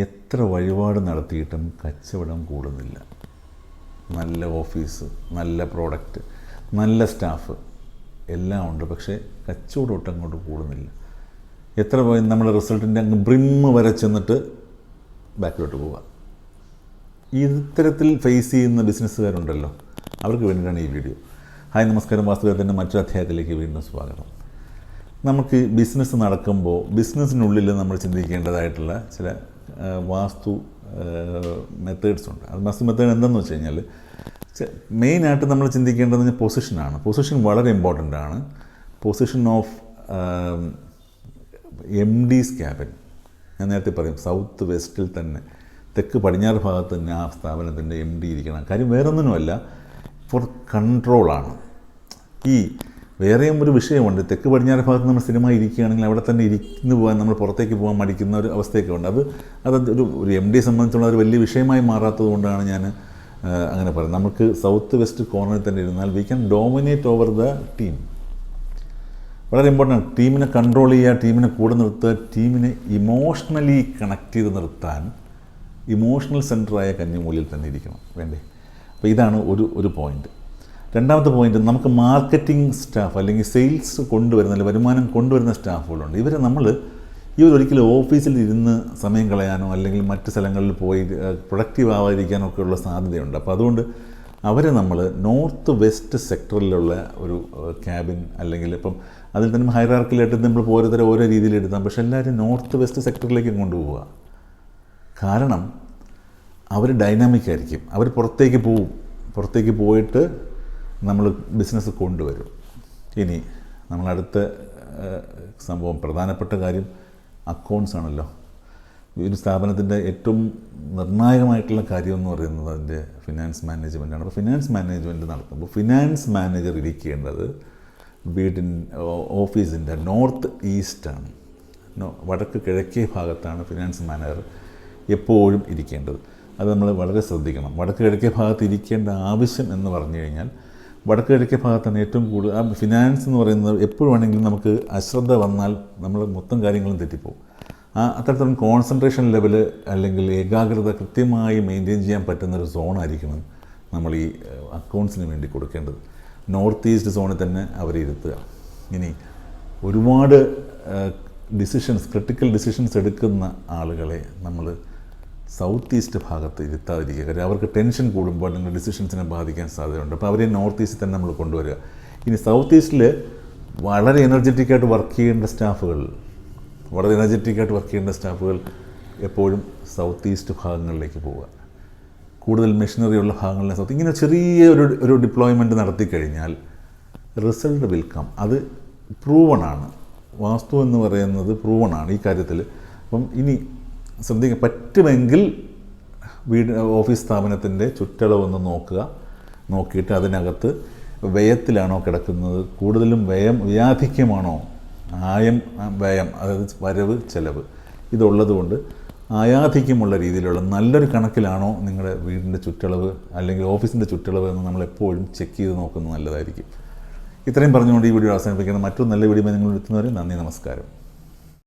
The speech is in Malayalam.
എത്ര വഴിപാട് നടത്തിയിട്ടും കച്ചവടം കൂടുന്നില്ല. നല്ല ഓഫീസ്, നല്ല പ്രോഡക്റ്റ്, നല്ല സ്റ്റാഫ് എല്ലാം ഉണ്ട്, പക്ഷേ കച്ചവടം ഒട്ടും അങ്ങോട്ട് കൂടുന്നില്ല. എത്ര പോയി നമ്മൾ റിസൾട്ടിൻ്റെ അങ്ങ് ബ്രിമ്മ് വരെ ചെന്നിട്ട് ബാക്കിലോട്ട് പോവുക. ഇത്തരത്തിൽ ഫേസ് ചെയ്യുന്ന ബിസിനസ്സുകാരുണ്ടല്ലോ, അവർക്ക് വേണ്ടിയിട്ടാണ് ഈ വീഡിയോ. ഹായ്, നമസ്കാരം. വാസ്തുവിദ്യത്തിൻ്റെ മറ്റൊരു അധ്യായത്തിലേക്ക് വീണ്ടും സ്വാഗതം. നമുക്ക് ബിസിനസ് നടക്കുമ്പോൾ ബിസിനസ്സിനുള്ളിൽ നമ്മൾ ചിന്തിക്കേണ്ടതായിട്ടുള്ള ചില വാസ്തു മെത്തേഡ്സ് ഉണ്ട്. അത് വാസ്തു മെത്തേഡ് എന്താണെന്ന് വെച്ച് കഴിഞ്ഞാൽ, മെയിനായിട്ട് നമ്മൾ ചിന്തിക്കേണ്ടത് പൊസിഷനാണ്. പൊസിഷൻ വളരെ ഇമ്പോർട്ടൻ്റ് ആണ്. Position of MD's cabin. ഞാൻ നേരത്തെ പറയും, സൗത്ത് വെസ്റ്റിൽ തന്നെ, തെക്ക് പടിഞ്ഞാറ് ഭാഗത്ത് തന്നെ ആ സ്ഥാപനത്തിൻ്റെ MD ഇരിക്കണം. കാര്യം വേറൊന്നിനുമല്ല, ഫോർ കൺട്രോളാണ്. ഈ വേറെയും ഒരു വിഷയമുണ്ട്. തെക്ക് പടിഞ്ഞാറ് ഭാഗത്ത് നമ്മൾ സ്ഥിരമായി ഇരിക്കുകയാണെങ്കിൽ അവിടെ തന്നെ ഇരുന്ന് പോകാൻ, നമ്മൾ പുറത്തേക്ക് പോകാൻ മടിക്കുന്ന ഒരു അവസ്ഥയൊക്കെ ഉണ്ട്. അത് ഒരു MD സംബന്ധിച്ചുള്ള ഒരു വലിയ വിഷയമായി മാറാത്തത് കൊണ്ടാണ് ഞാൻ അങ്ങനെ പറയുന്നത്. നമുക്ക് സൗത്ത് വെസ്റ്റ് കോർണറിൽ തന്നെ ഇരുന്നാൽ we can dominate over the team. വളരെ ഇമ്പോർട്ടൻ്റ്. ടീമിനെ കൺട്രോൾ ചെയ്യുക, ടീമിനെ കൂടെ നിർത്തുക, ടീമിനെ ഇമോഷണലി കണക്ട് ചെയ്ത് നിർത്താൻ ഇമോഷണൽ സെൻറ്ററായ കന്നിമൂലയിൽ തന്നെ ഇരിക്കണം, വേണ്ടേ? അപ്പോൾ ഇതാണ് ഒരു പോയിൻ്റ്. രണ്ടാമത്തെ പോയിൻ്റ്, നമുക്ക് മാർക്കറ്റിംഗ് സ്റ്റാഫ് അല്ലെങ്കിൽ സെയിൽസ് കൊണ്ടുവരുന്ന, അല്ലെങ്കിൽ വരുമാനം കൊണ്ടുവരുന്ന സ്റ്റാഫുകളുണ്ട്. ഇവരൊരിക്കലും ഓഫീസിൽ ഇരുന്ന് സമയം കളയാനോ അല്ലെങ്കിൽ മറ്റ് സ്ഥലങ്ങളിൽ പോയി പ്രൊഡക്റ്റീവ് ആവാതിരിക്കാനോ ഒക്കെ ഉള്ള സാധ്യതയുണ്ട്. അപ്പോൾ അതുകൊണ്ട് അവരെ നമ്മൾ നോർത്ത് വെസ്റ്റ് സെക്ടറിലുള്ള ഒരു ക്യാബിൻ, അല്ലെങ്കിൽ ഇപ്പം അതിൽ തന്നെ ഹൈറാർക്കിലായിട്ട് നമ്മൾ ഓരോ രീതിയിൽ എടുത്താം. പക്ഷേ എല്ലാവരും നോർത്ത് വെസ്റ്റ് സെക്ടറിലേക്ക് കൊണ്ടുപോവുക. കാരണം അവർ ഡൈനാമിക് ആയിരിക്കും. അവർ പുറത്തേക്ക് പോയിട്ട് നമ്മൾ ബിസിനസ് കൊണ്ടുവരും. ഇനി നമ്മളടുത്ത സംഭവം, പ്രധാനപ്പെട്ട കാര്യം അക്കൗണ്ട്സ് ആണല്ലോ. ഒരു സ്ഥാപനത്തിൻ്റെ ഏറ്റവും നിർണായകമായിട്ടുള്ള കാര്യം എന്ന് പറയുന്നത് അതിൻ്റെ ഫിനാൻസ് മാനേജ്മെൻറ്റാണ്. അപ്പോൾ ഫിനാൻസ് മാനേജ്മെൻറ്റ് നടക്കുമ്പോൾ ഫിനാൻസ് മാനേജർ ഇരിക്കേണ്ടത് ഓഫീസിൻ്റെ നോർത്ത് ഈസ്റ്റാണ്, വടക്ക് കിഴക്കേ ഭാഗത്താണ് ഫിനാൻസ് മാനേജർ എപ്പോഴും ഇരിക്കേണ്ടത്. അത് നമ്മൾ വളരെ ശ്രദ്ധിക്കണം. വടക്ക് കിഴക്കേ ഭാഗത്ത് ഇരിക്കേണ്ട ആവശ്യം എന്ന് പറഞ്ഞു കഴിഞ്ഞാൽ, വടക്ക് കിഴക്കേ ഭാഗത്താണ് ഏറ്റവും കൂടുതൽ. ആ ഫിനാൻസ് എന്ന് പറയുന്നത് എപ്പോഴും വേണമെങ്കിലും നമുക്ക് അശ്രദ്ധ വന്നാൽ നമ്മൾ മൊത്തം കാര്യങ്ങളും തെറ്റിപ്പോകും. അത്തരത്തിലും കോൺസെൻട്രേഷൻ ലെവല് അല്ലെങ്കിൽ ഏകാഗ്രത കൃത്യമായി മെയിൻറ്റെയിൻ ചെയ്യാൻ പറ്റുന്നൊരു സോണായിരിക്കണം നമ്മൾ ഈ അക്കൗണ്ട്സിന് വേണ്ടി കൊടുക്കേണ്ടത്. നോർത്ത് ഈസ്റ്റ് സോണിൽ തന്നെ അവരെ ഇരുത്തുക. ഇനി ഒരുപാട് ക്രിട്ടിക്കൽ ഡിസിഷൻസ് എടുക്കുന്ന ആളുകളെ നമ്മൾ സൗത്ത് ഈസ്റ്റ് ഭാഗത്ത് ഇരുത്താതിരിക്കുക. കാര്യം അവർക്ക് ടെൻഷൻ കൂടുമ്പോൾ അല്ലെങ്കിൽ ഡിസിഷൻസിനെ ബാധിക്കാൻ സാധ്യതയുണ്ട്. അപ്പോൾ അവരെ നോർത്ത് ഈസ്റ്റിൽ തന്നെ നമ്മൾ കൊണ്ടുവരിക. ഇനി സൗത്ത് ഈസ്റ്റിൽ വളരെ എനർജറ്റിക്കായിട്ട് വർക്ക് ചെയ്യേണ്ട സ്റ്റാഫുകൾ എപ്പോഴും സൗത്ത് ഈസ്റ്റ് ഭാഗങ്ങളിലേക്ക് പോവുക. കൂടുതൽ മെഷീനറി ഉള്ള ഭാഗങ്ങളിലെ ഇങ്ങനെ ചെറിയ ഒരു ഡിപ്ലോയ്മെൻറ്റ് നടത്തിക്കഴിഞ്ഞാൽ റിസൾട്ട് വിൽ കം. അത് പ്രൂവണാണ്. വാസ്തു എന്ന് പറയുന്നത് പ്രൂവണാണ് ഈ കാര്യത്തിൽ. അപ്പം ഇനി ശ്രദ്ധിക്കുക, പറ്റുമെങ്കിൽ ഓഫീസ് സ്ഥാപനത്തിൻ്റെ ചുറ്റളവൊന്ന് നോക്കിയിട്ട് അതിനകത്ത് വ്യയത്തിലാണോ കിടക്കുന്നത്, കൂടുതലും വ്യാധിക്യമാണോ, വ്യയം, അതായത് വരവ് ചെലവ് ഇതുള്ളതുകൊണ്ട് ആയാധിക്യമുള്ള രീതിയിലുള്ള നല്ലൊരു കണക്കിലാണോ നിങ്ങളുടെ വീടിൻ്റെ ചുറ്റളവ് അല്ലെങ്കിൽ ഓഫീസിൻ്റെ ചുറ്റളവ് എന്ന് നമ്മളെപ്പോഴും ചെക്ക് ചെയ്ത് നോക്കുന്നത് നല്ലതായിരിക്കും. ഇത്രയും പറഞ്ഞുകൊണ്ട് ഈ വീഡിയോ അവസാനിപ്പിക്കണം. മറ്റൊരു നല്ല വീഡിയോ നിങ്ങൾ എത്തുന്നവരെ നന്ദി, നമസ്കാരം.